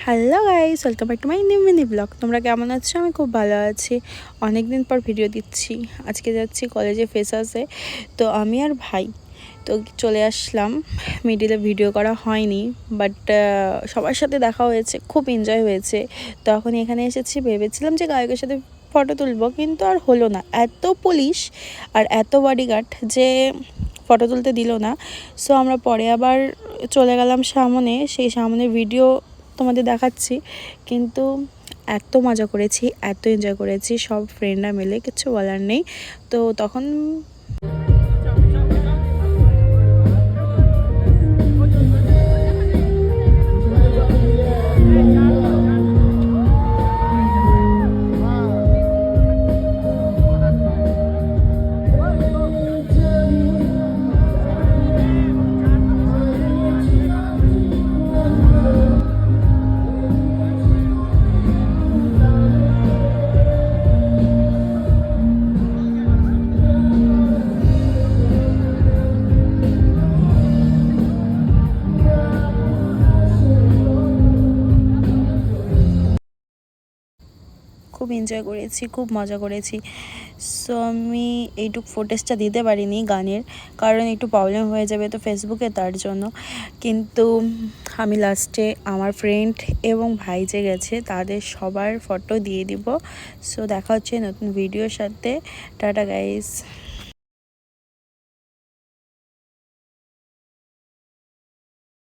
Hello guys, welcome back to my new mini blog. তোমরা কেমন আছো? আমি খুব ভালো আছি। অনেক দিন পর ভিডিও দিচ্ছি। আজকে যাচ্ছি কলেজে ফ্রেশার্সে। তো আমি আর ভাই তো চলে আসলাম। মিডিলে ভিডিও করা হয়নি, বাট সবার সাথে দেখা হয়েছে, খুব এনজয় হয়েছে। তো এখন এখানে এসেছি, ভেবেছিলাম যে গায়কের সাথে ফটো তুলবো, কিন্তু আর হলো না। এত পুলিশ আর এত বডিগার্ড যে ফটো তুলতে দিল না। সো আমরা পরে আবার চলে গেলাম সামনে, সেই সামনের ভিডিও তোমাদের দেখাচ্ছি। কিন্তু এত মজা করেছি, এত এনজয় করেছি সব ফ্রেন্ডরা মিলে, কিছু বলার নেই। তো তখন খুব এনজয় করেছি, খুব মজা করেছি। সো আমি এইটুক ফুটেজটা দিতে পারিনি গানের, কারণ একটু প্রবলেম হয়ে যাবে তো ফেসবুকে, তার জন্য। কিন্তু আমি লাস্টে আমার ফ্রেন্ড এবং ভাই যে গেছে তাদের সবার ফটো দিয়ে দিব। সো দেখা হচ্ছে নতুন ভিডিওর সাথে। Tata guys.